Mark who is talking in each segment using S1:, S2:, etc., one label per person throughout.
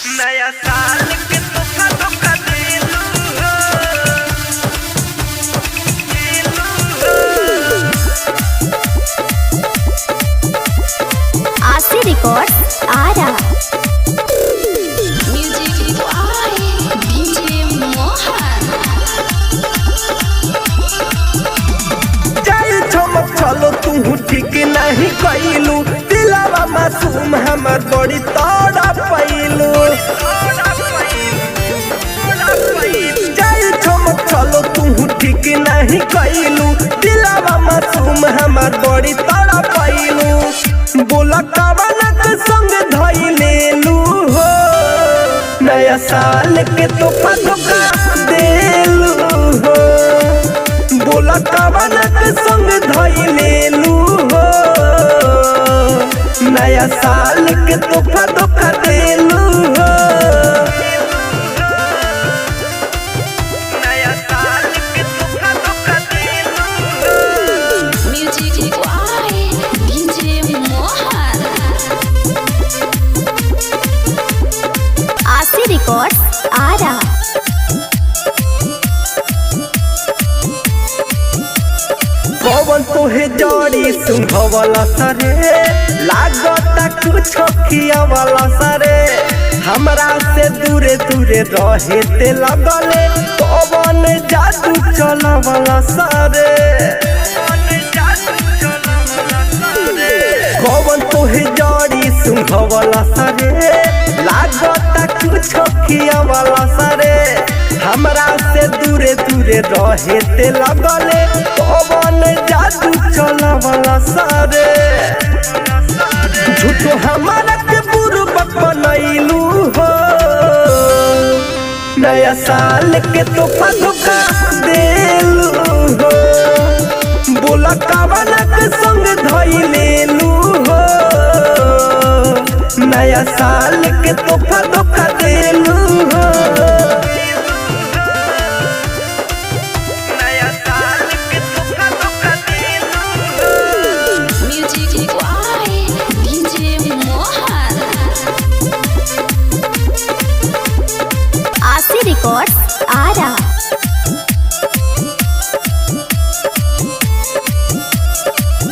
S1: नया साल के तोहफा धोखा देलू हो,
S2: Aashi records Arrah
S3: music by DJ Mohan.
S1: जाई चमक चलो तू ठीक नहीं कैलू, दिलावा मासूम हमर बड़ी तोड़ा पैलू। जाई चमक चलो तू ठीक नहीं कैलू, दिलावा मासूम हमर बड़ी तोड़ा पैलू। बोला कवनक संग धइलेलू हो, नया साल के तोहफा धोखा देलू हो। बोला कवनक संग धइलेलू हो, नया साल के तोहफा धोखा देलू हो। नया साल के तोहफा धोखा देलू हो।
S3: Music by DJ Mohan.
S2: Aashi records Ara
S1: पवन तोहे जड़ी सुंघवला सरे, लागता कुछ खियावला सरे। हमरा से दूरे दूरे रहे ते लगले, पवन जादू चलवला सरे। पवन तोहे जड़ी सुंघवला सरे, लागता कुछ खियावला सरे। हमरा से दूरे दूरे रहे ते लगले, पवन जादू चलवला सरे। झूठो हमारा के बुरबक बनैलू हो, नया साल के तोहफा धोखा देलू हो। बोला कवनक संग धइलेलू हो, नया साल के तोहफा धोखा देलू हो। नया साल के तोहफा धोखा देलू हो।
S3: Music by DJ Mohan.
S2: Aashi records Ara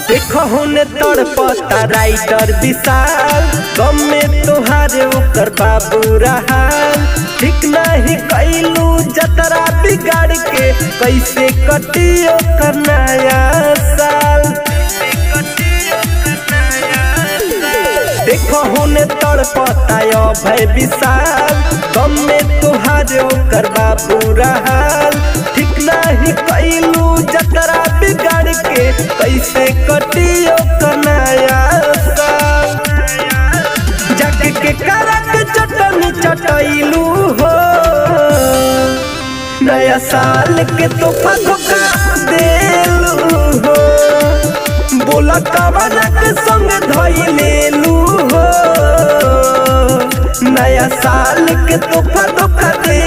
S1: देखो ने तड़पता राइटर विशाल, गम में तोहारे ओकर बाबू रहाल। ठीक नहीं कैलू जतरा बिगाड़ के, कैसे कटी ओकर नया साल। देखो ने तड़पता अभय विशाल, गम में तोहारे ओकर बाबू रहाल। ठीक नहीं कैलू जतरा बिगाड़ के, कैसे कटी ओकर नया साल। जाके के करक चटनी चटैलू हो, नया साल के तोहफा धोखा देलू हो। बोला कवनक संग धइलेलू हो, नया साल के तोहफा धोखा दे